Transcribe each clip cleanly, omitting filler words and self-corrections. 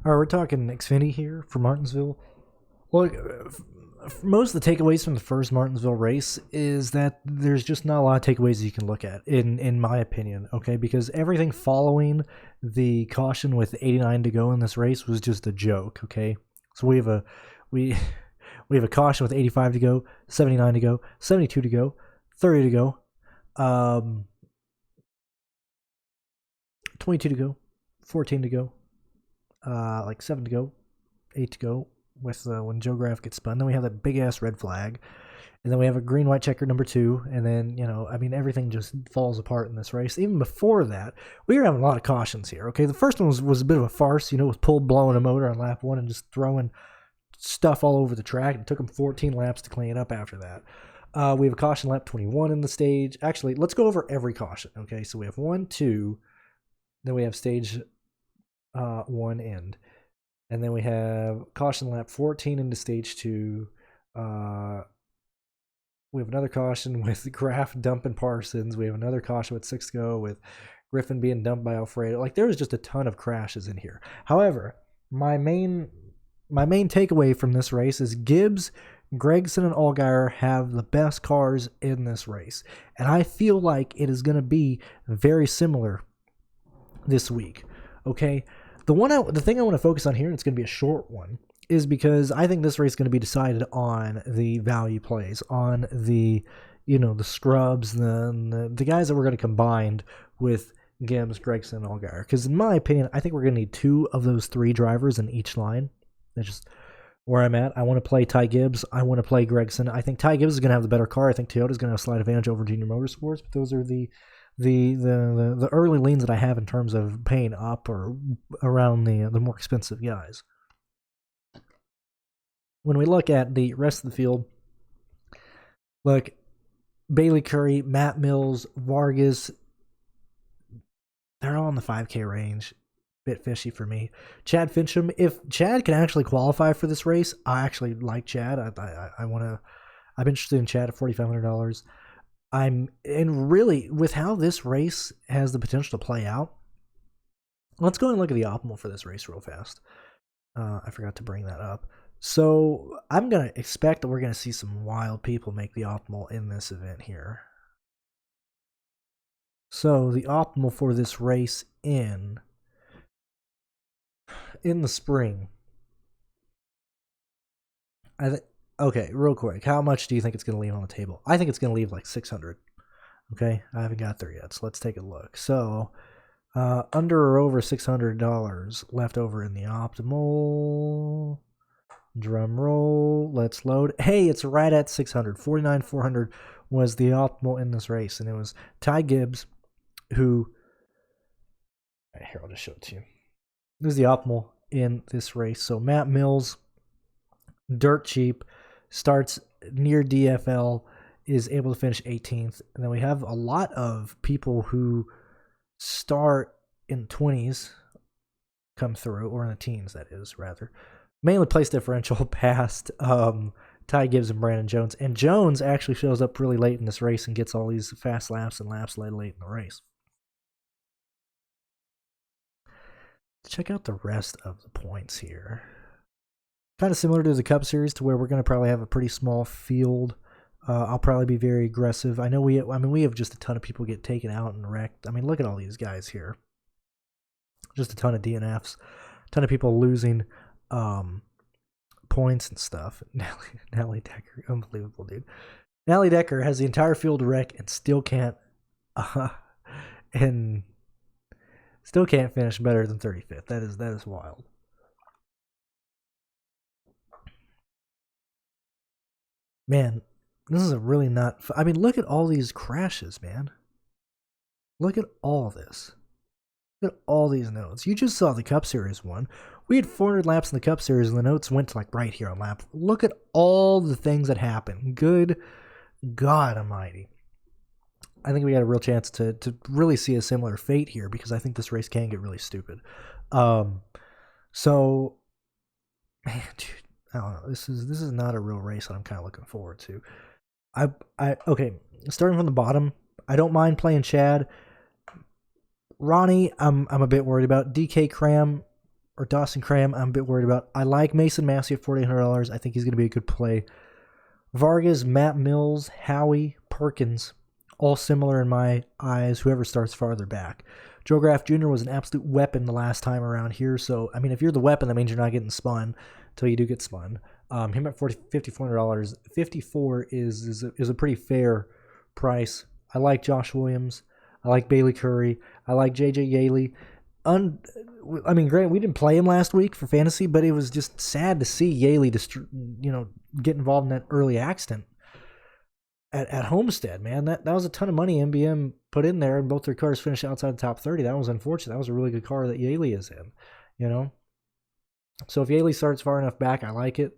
All right, we're talking Xfinity here for Martinsville. Well, most of the takeaways from the first Martinsville race is that there's just not a lot of takeaways you can look at, in my opinion, okay? Because everything following the caution with 89 to go in this race was just a joke, okay? So we have a we we have a caution with 85 to go, 79 to go, 72 to go, 30 to go, 22 to go, 14 to go, like 7 to go, 8 to go with when Joe Graf gets spun. Then we have that big ass red flag, and then we have a green white checker number 2, and then everything just falls apart in this race. Even before that, we were having a lot of cautions here. Okay, the first one was a bit of a farce, with Pull blowing a motor on lap 1 and just throwing stuff all over the track. It took him 14 laps to clean it up after that. We have a caution lap 21 in the stage. Actually, let's go over every caution. Okay, so we have 1, 2, then we have stage 1 end. And then we have caution lap 14 into stage 2. We have another caution with Graf dumping Parsons. We have another caution with 6 to go with Griffin being dumped by Alfredo. Like, there was just a ton of crashes in here. However, my main takeaway from this race is Gibbs, Gregson, and Allgaier have the best cars in this race. And I feel like it is going to be very similar this week. Okay? The thing I want to focus on here, and it's going to be a short one, is because I think this race is going to be decided on the value plays, on the scrubs, the guys that we're going to combine with Gibbs, Gregson, and Allgaier. Because in my opinion, I think we're going to need 2 of those 3 drivers in each line. That's just where I'm at. I want to play Ty Gibbs. I want to play Gregson. I think Ty Gibbs is going to have the better car. I think Toyota's going to have a slight advantage over Junior Motorsports. But those are the early leans that I have in terms of paying up or around the more expensive guys. When we look at the rest of the field, look, Bailey Curry, Matt Mills, Vargas, they're all in the 5K range. Bit fishy for me. Chad Fincham, if Chad can actually qualify for this race, I actually like Chad. I'm interested in Chad at $4,500. And really, with how this race has the potential to play out, let's go and look at the optimal for this race real fast. I forgot to bring that up. So I'm going to expect that we're going to see some wild people make the optimal in this event here. So the optimal for this race in the spring, okay, real quick, how much do you think it's going to leave on the table? I think it's going to leave like 600. Okay, I haven't got there yet, so let's take a look. So under or over $600 left over in the optimal. Drum roll, let's load. Hey, it's right at 600. 49,400 was the optimal in this race, and it was Ty Gibbs, who, right, here, I'll just show it to you. This is the optimal in this race. So Matt Mills, dirt cheap, starts near DFL, is able to finish 18th. And then we have a lot of people who start in 20s come through, or in the teens, that is, rather. Mainly place differential past Ty Gibbs and Brandon Jones. And Jones actually shows up really late in this race and gets all these fast laps and laps late in the race. Check out the rest of the points here. Kind of similar to the Cup Series, to where we're going to probably have a pretty small field. I'll probably be very aggressive. I know we have just a ton of people get taken out and wrecked. I mean, look at all these guys here. Just a ton of DNFs, a ton of people losing points and stuff. Nally Decker, unbelievable, dude. Nally Decker has the entire field to wreck and still can't finish better than 35th. That is wild. Man, this is a really not... I mean, look at all these crashes, man. Look at all this. Look at all these notes. You just saw the Cup Series one. We had 400 laps in the Cup Series, and the notes went to like right here on lap. Look at all the things that happened. Good God almighty. I think we got a real chance to really see a similar fate here, because I think this race can get really stupid. So, man, dude, I don't know. This is not a real race that I'm kind of looking forward to. Okay, starting from the bottom, I don't mind playing Chad. Ronnie, I'm a bit worried about. DK Cram, or Dawson Cram, I'm a bit worried about. I like Mason Massey at $4,800. I think he's going to be a good play. Vargas, Matt Mills, Howie, Perkins, all similar in my eyes, whoever starts farther back. Joe Graff Jr. was an absolute weapon the last time around here, so, I mean, if you're the weapon, that means you're not getting spun until you do get spun. Him at $5,400, 54 is a pretty fair price. I like Josh Williams. I like Bailey Curry. I like J.J. Yaley. I mean, granted, we didn't play him last week for fantasy, but it was just sad to see Yaley get involved in that early accident at Homestead, man. That was a ton of money MBM put in there, and both their cars finished outside the top 30. That was unfortunate. That was a really good car that Yaley is in, you know? So if Yaley starts far enough back, I like it.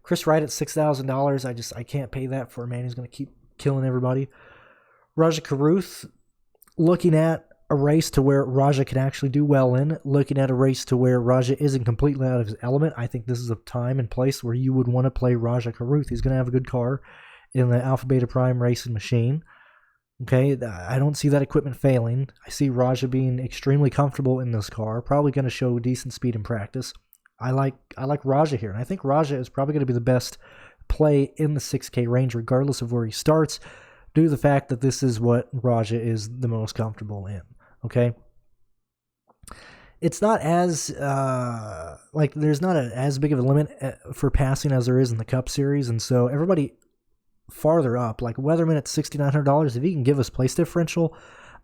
Chris Wright at $6,000. I can't pay that for a man who's going to keep killing everybody. Raja Caruth, looking at a race to where Raja can actually do well in, looking at a race to where Raja isn't completely out of his element. I think this is a time and place where you would want to play Raja Caruth. He's going to have a good car in the Alpha Beta Prime racing machine. Okay, I don't see that equipment failing. I see Raja being extremely comfortable in this car, probably going to show decent speed in practice. I like Raja here, and I think Raja is probably going to be the best play in the 6K range, regardless of where he starts, due to the fact that this is what Raja is the most comfortable in. Okay, it's not as there's not as big of a limit for passing as there is in the Cup Series, and so everybody farther up, like Weatherman at $6,900, if he can give us place differential,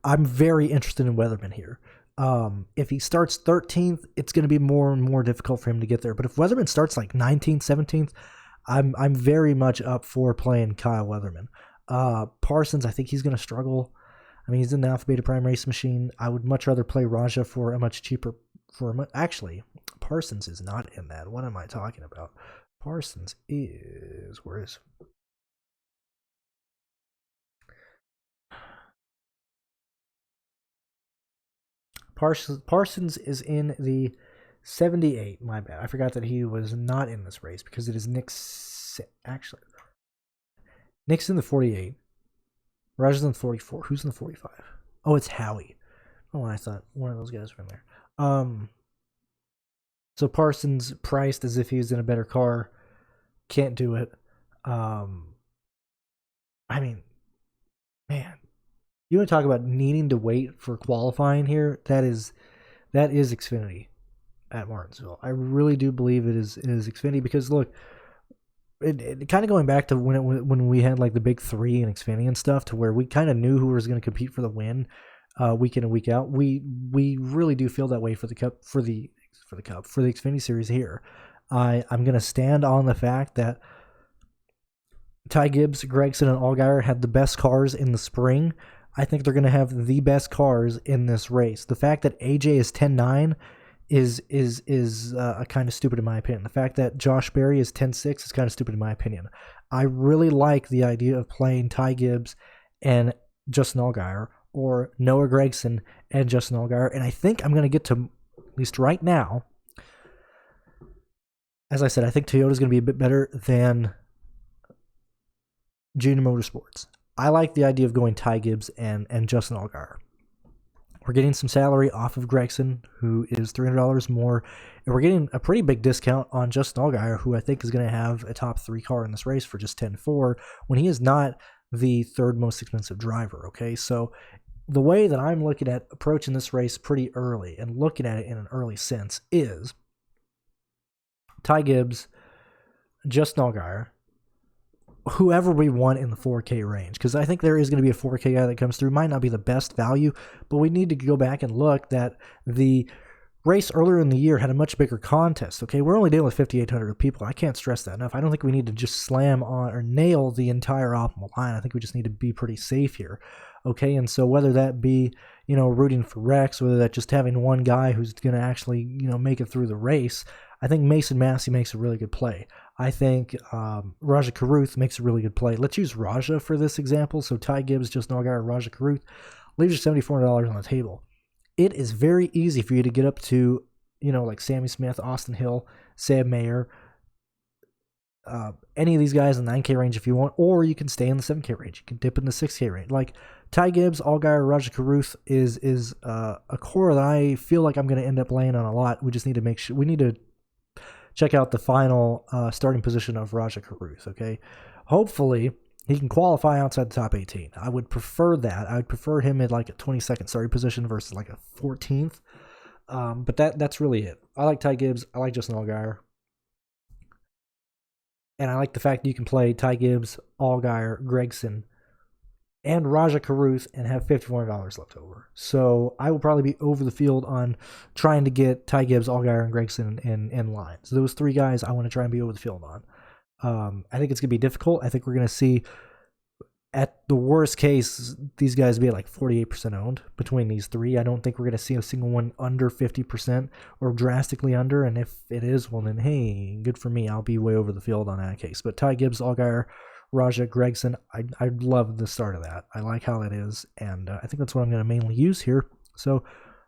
I'm very interested in Weatherman here. If he starts 13th, it's going to be more and more difficult for him to get there. But if Weatherman starts like 19th, 17th, I'm very much up for playing Kyle Weatherman. Parsons, I think he's going to struggle. I mean, he's in the Alpha Beta Prime race machine. I would much rather play Raja for a much cheaper. Actually, Parsons is not in that. What am I talking about? Parsons is Parsons is in the 78. My bad. I forgot that he was not in this race because it is Nick's. Actually, Nick's in the 48. Raja's in the 44. Who's in the 45? Oh, it's Howie. Oh, I thought one of those guys were in there. So Parsons priced as if he was in a better car. Can't do it. I mean, man, you want to talk about needing to wait for qualifying here? That is Xfinity at Martinsville. I really do believe it is Xfinity because look, it kind of going back to when we had like the big three in Xfinity and stuff, to where we kind of knew who was going to compete for the win week in and week out. We really do feel that way for the Cup, for the Xfinity series here. I'm going to stand on the fact that Ty Gibbs, Gregson, and Allgaier had the best cars in the spring. I think they're going to have the best cars in this race. The fact that AJ is 10-9 is kind of stupid in my opinion. The fact that Josh Berry is 10-6 is kind of stupid in my opinion. I really like the idea of playing Ty Gibbs and Justin Allgaier, or Noah Gragson and Justin Allgaier, and I think I'm going to get to, at least right now, as I said, I think Toyota's going to be a bit better than Junior Motorsports. I like the idea of going Ty Gibbs and Justin Allgaier. We're getting some salary off of Gregson, who is $300 more, and we're getting a pretty big discount on Justin Allgaier, who I think is going to have a top 3 car in this race for just $10,400 when he is not the third most expensive driver. Okay, so the way that I'm looking at approaching this race pretty early and looking at it in an early sense is Ty Gibbs, Justin Allgaier, whoever we want in the 4K range, because I think there is going to be a 4K guy that comes through. Might not be the best value, but we need to go back and look that the race earlier in the year had a much bigger contest. Okay, we're only dealing with 5,800 people. I can't stress that enough. I don't think we need to just slam on or nail the entire optimal line. I think we just need to be pretty safe here. Okay, and so whether that be, rooting for Rex, whether that just having one guy who's going to actually, make it through the race, I think Mason Massey makes a really good play. I think Raja Caruth makes a really good play. Let's use Raja for this example. So Ty Gibbs, Justin Allgaier, Raja Caruth leaves you $7,400 on the table. It is very easy for you to get up to, like Sammy Smith, Austin Hill, Sam Mayer, any of these guys in the 9K range if you want, or you can stay in the 7K range. You can dip in the 6K range. Like Ty Gibbs, Allgaier, Raja Caruth is a core that I feel like I'm going to end up laying on a lot. We just need to make sure, we need to check out the final starting position of Raja Caruth, okay? Hopefully, he can qualify outside the top 18. I would prefer that. I would prefer him at like a 22nd starting position versus like a 14th. But that's really it. I like Ty Gibbs. I like Justin Allgaier. And I like the fact that you can play Ty Gibbs, Allgaier, Gregson, and Raja Caruth and have $5,400 left over. So I will probably be over the field on trying to get Ty Gibbs, Allgaier, and Gregson in line. So those three guys I want to try and be over the field on. I think it's going to be difficult. I think we're going to see, at the worst case, these guys be at like 48% owned between these three. I don't think we're going to see a single one under 50% or drastically under. And if it is, well then, hey, good for me. I'll be way over the field on that case. But Ty Gibbs, Allgaier, Raja, Gregson, I love the start of that. I like how that is. And I think that's what I'm going to mainly use here. So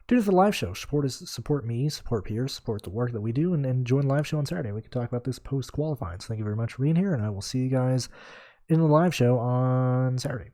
tune in for the live show. Support me, support Pearce, support the work that we do, and join the live show on Saturday. We can talk about this post-qualifying. So thank you very much for being here, and I will see you guys in the live show on Saturday.